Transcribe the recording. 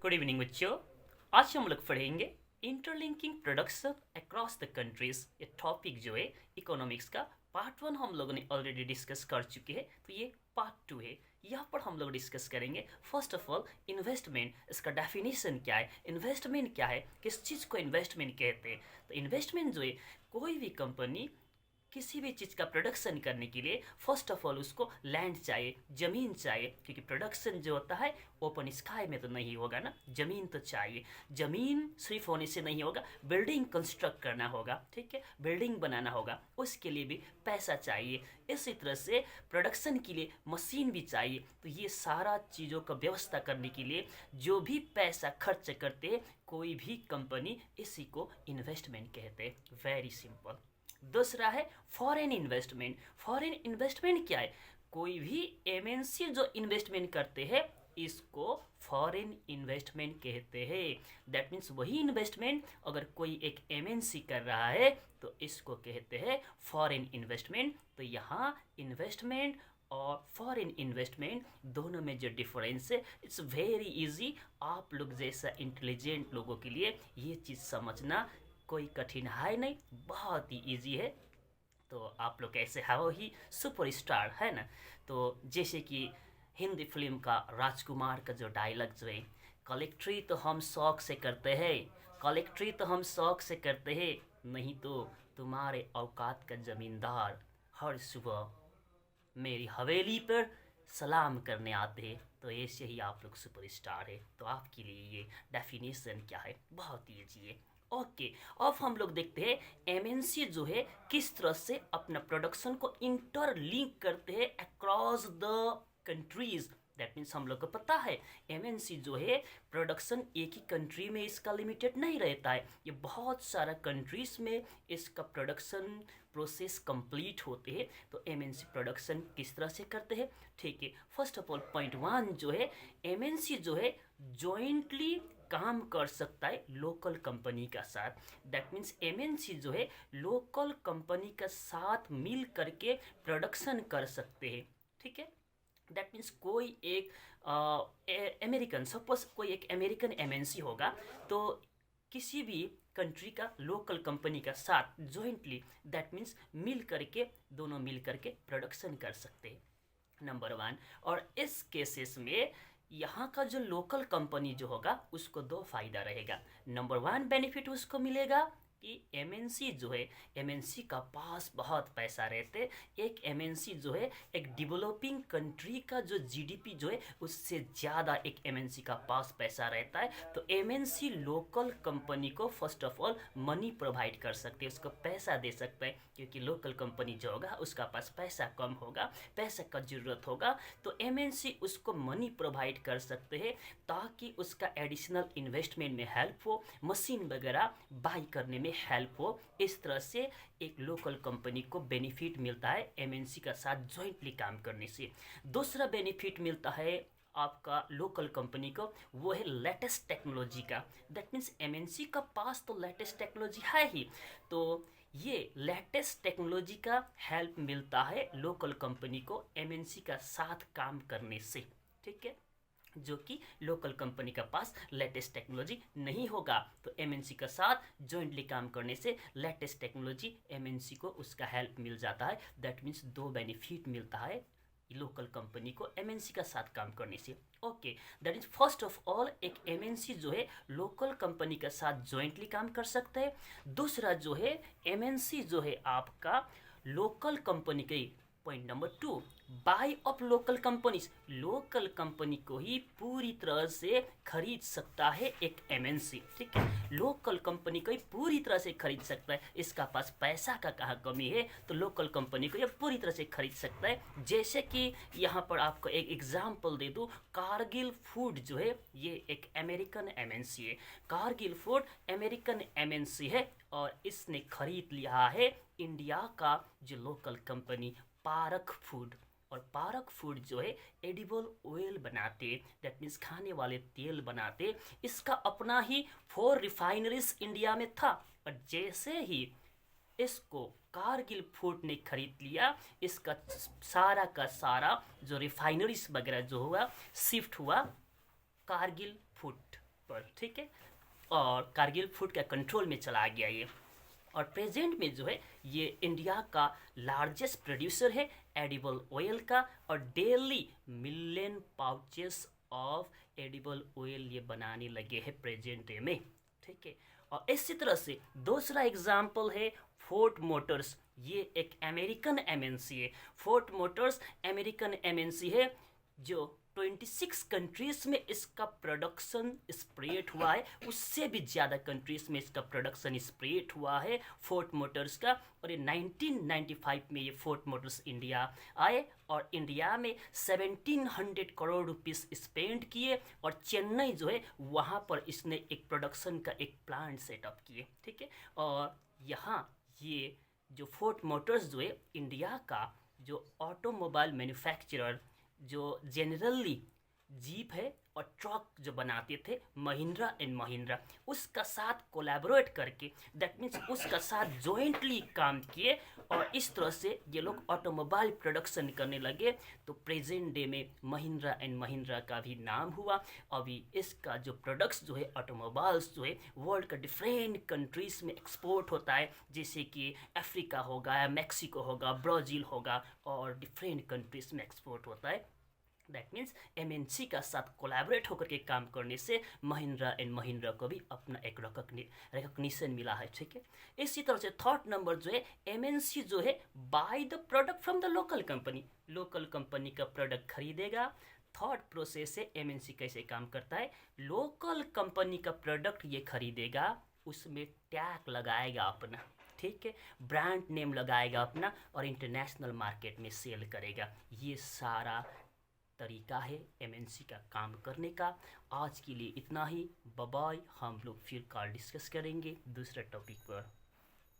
Good evening बच्चों। आज हम लोग पढ़ेंगे interlinking products across the countries. ये टॉपिक जो है इकोनॉमिक्स का पार्ट 1 हम लोगों ने ऑलरेडी डिस्कस कर चुके हैं, तो ये पार्ट 2 है। यहाँ पर हम लोग डिस्कस करेंगे फर्स्ट ऑफ ऑल इन्वेस्टमेंट, इसका डेफिनेशन क्या है, इन्वेस्टमेंट क्या है, किस चीज़ को इन्वेस्टमेंट कहते हैं। तो इन्वेस्टमेंट जो है, कोई भी कंपनी किसी भी चीज़ का प्रोडक्शन करने के लिए फर्स्ट ऑफ ऑल उसको लैंड चाहिए, ज़मीन चाहिए, क्योंकि प्रोडक्शन जो होता है ओपन स्काई में तो नहीं होगा ना, ज़मीन तो चाहिए। ज़मीन सिर्फ होने से नहीं होगा, बिल्डिंग कंस्ट्रक्ट करना होगा, ठीक है, बिल्डिंग बनाना होगा, उसके लिए भी पैसा चाहिए। इसी तरह से प्रोडक्शन के लिए मशीन भी चाहिए। तो ये सारा चीज़ों का व्यवस्था करने के लिए जो भी पैसा खर्च करते हैं कोई भी कंपनी, इसी को इन्वेस्टमेंट कहते हैं। Very simple. दूसरा है फॉरेन इन्वेस्टमेंट। फॉरेन इन्वेस्टमेंट क्या है? कोई भी एमएनसी जो इन्वेस्टमेंट करते हैं इसको फॉरेन इन्वेस्टमेंट कहते हैं। दैट मीन्स वही इन्वेस्टमेंट अगर कोई एक एमएनसी कर रहा है तो इसको कहते हैं फॉरेन इन्वेस्टमेंट। तो यहाँ इन्वेस्टमेंट और फॉरेन इन्वेस्टमेंट दोनों में जो डिफरेंस है इट्स वेरी इजी। आप लोग जैसा इंटेलिजेंट लोगों के लिए ये चीज़ समझना कोई कठिन है नहीं, बहुत ही इजी है। तो आप लोग ऐसे हो ही सुपरस्टार है ना। तो जैसे कि हिंदी फिल्म का राजकुमार का जो डायलॉग जो है, कलेक्ट्री तो हम शौक से करते हैं, कलेक्ट्री तो हम शौक से करते हैं, नहीं तो तुम्हारे औकात का जमींदार हर सुबह मेरी हवेली पर सलाम करने आते हैं। तो ऐसे ही आप लोग सुपरस्टार है। तो आपके लिए ये डेफिनेशन क्या है, बहुत ईजी है। ओके, अब हम लोग देखते हैं एमएनसी जो है किस तरह से अपना प्रोडक्शन को इंटरलिंक करते हैं across the countries. That means हम लोग को पता है एमएनसी जो है प्रोडक्शन एक ही कंट्री में इसका लिमिटेड नहीं रहता है, ये बहुत सारा कंट्रीज में इसका प्रोडक्शन प्रोसेस कंप्लीट होते हैं। तो एमएनसी प्रोडक्शन किस तरह से करते हैं, ठीक है। फर्स्ट ऑफ ऑल पॉइंट 1 जो है, एमएनसी जो है जॉइंटली काम कर सकता है लोकल कंपनी का साथ। दैट मीन्स एमएनसी जो है लोकल कंपनी का साथ मिल करके प्रोडक्शन कर सकते हैं, ठीक है। दैट मीन्स कोई एक अमेरिकन, सपोज कोई एक अमेरिकन एमएनसी होगा, तो किसी भी कंट्री का लोकल कंपनी का साथ जॉइंटली, दैट मीन्स मिल करके, दोनों मिल करके प्रोडक्शन कर सकते हैं, नंबर 1। और इस केसेस में यहाँ का जो लोकल कंपनी जो होगा उसको 2 फायदा रहेगा। नंबर 1 बेनिफिट उसको मिलेगा कि एमएनसी जो है, एमएनसी का पास बहुत पैसा रहते। एक एमएनसी जो है एक डेवलपिंग कंट्री का जो जीडीपी जो है उससे ज़्यादा एक एमएनसी का पास पैसा रहता है। तो एमएनसी लोकल कंपनी को first of all money provide कर सकते हैं, उसको पैसा दे सकता है, क्योंकि लोकल कंपनी जो होगा उसका पास पैसा कम होगा, पैसा का ज़रूरत होगा, तो एमएनसी उसको मनी प्रोवाइड कर सकते हैं ताकि उसका एडिशनल इन्वेस्टमेंट में हेल्प हो, मशीन वगैरह बाई करने में हेल्प हो। इस तरह से एक लोकल कंपनी को बेनिफिट मिलता है एमएनसी का साथ जॉइंटली काम करने से। दूसरा बेनिफिट मिलता है आपका लोकल कंपनी को, वो है लेटेस्ट टेक्नोलॉजी का। दैट मीन्स एमएनसी का पास तो लेटेस्ट टेक्नोलॉजी है ही, तो ये लेटेस्ट टेक्नोलॉजी का हेल्प मिलता है लोकल कंपनी को एमएनसी का साथ काम करने से, ठीक है, जो कि लोकल कंपनी का पास लेटेस्ट टेक्नोलॉजी नहीं होगा। तो एमएनसी का साथ जॉइंटली काम करने से लेटेस्ट टेक्नोलॉजी एमएनसी को उसका हेल्प मिल जाता है। दैट मीन्स 2 बेनिफिट मिलता है लोकल कंपनी को एमएनसी का साथ काम करने से। Okay, that is first of all एक एमएनसी जो है लोकल कंपनी के साथ जॉइंटली काम कर सकता है। दूसरा जो है एमएनसी जो है आपका लोकल कंपनी के, point number 2, buy off local companies, local company को ही पूरी तरह से खरीद सकता है एक एमएनसी, ठीक है, लोकल कंपनी को ही पूरी तरह से खरीद सकता है। इसका पास पैसा का कहाँ कमी है, तो लोकल कंपनी को ये पूरी तरह से खरीद सकता है। जैसे कि यहाँ पर आपको एक एग्जांपल दे दूँ, कारगिल फूड जो है ये एक अमेरिकन एमएनसी है। कारगिल फूड अमेरिकन एमएनसी है और इसने खरीद लिया है इंडिया का जो लोकल कंपनी पारक फूड। और पारक फूड जो है एडिबल ऑयल बनाते, दैट मीन्स खाने वाले तेल बनाते। इसका अपना ही 4 रिफाइनरीज इंडिया में था, और जैसे ही इसको कारगिल फूड ने खरीद लिया, इसका सारा का सारा जो रिफाइनरीज वगैरह जो हुआ शिफ्ट हुआ कारगिल फूड पर, ठीक है। और कारगिल फूड का कंट्रोल में चला गया ये। और प्रेजेंट में जो है ये इंडिया का लार्जेस्ट प्रोड्यूसर है एडिबल ऑयल का, और daily million pouches of edible oil ये बनाने लगे हैं प्रेजेंट डे में, ठीक है। और इसी तरह से दूसरा एग्जाम्पल है फोर्ड मोटर्स। ये एक अमेरिकन एमएनसी है। फोर्ड मोटर्स अमेरिकन एमएनसी है जो 26 कंट्रीज में इसका प्रोडक्शन स्प्रेड हुआ है, उससे भी ज़्यादा कंट्रीज में इसका प्रोडक्शन स्प्रेड हुआ है फोर्ड मोटर्स का। और ये 1995 में ये फोर्ड मोटर्स इंडिया आए और इंडिया में 1700 करोड़ रुपीस स्पेंड किए, और चेन्नई जो है वहाँ पर इसने एक प्रोडक्शन का एक प्लांट सेटअप किए, ठीक है। और यहाँ ये जो फोर्ड मोटर्स जो है इंडिया का जो ऑटोमोबाइल मैन्युफैक्चरर जो जनरली जीप है और ट्रक जो बनाते थे महिंद्रा एंड महिंद्रा, उसका साथ कोलैबोरेट करके, दैट मीन्स उसका साथ जॉइंटली काम किए, और इस तरह से ये लोग ऑटोमोबाइल प्रोडक्शन करने लगे। तो प्रेजेंट डे में महिंद्रा एंड महिंद्रा का भी नाम हुआ। अभी इसका जो प्रोडक्ट्स जो है ऑटोमोबाइल्स जो है वर्ल्ड का डिफरेंट कंट्रीज़ में एक्सपोर्ट होता है, जैसे कि अफ्रीका होगा, मैक्सिको होगा, ब्राज़ील होगा, और डिफरेंट कंट्रीज़ में एक्सपोर्ट होता है। दैट मीन्स एमएनसी का साथ कोलैबोरेट होकर के काम करने से महिंद्रा एंड महिंद्रा को भी अपना एक रिकॉग्निशन मिला है, ठीक है। इसी तरह से थर्ड नंबर जो है एमएनसी जो है by the product from the local company, local company का प्रोडक्ट खरीदेगा। थर्ड प्रोसेस है एमएनसी कैसे काम करता है, लोकल कंपनी का प्रोडक्ट ये खरीदेगा, उसमें टैग लगाएगा अपना, ठीक है, ब्रांड नेम लगाएगा अपना, और इंटरनेशनल मार्केट में सेल करेगा। ये सारा तरीका है एमएनसी का काम करने का। आज के लिए इतना ही, बाय बाय। हम लोग फिर कल डिस्कस करेंगे दूसरे टॉपिक पर।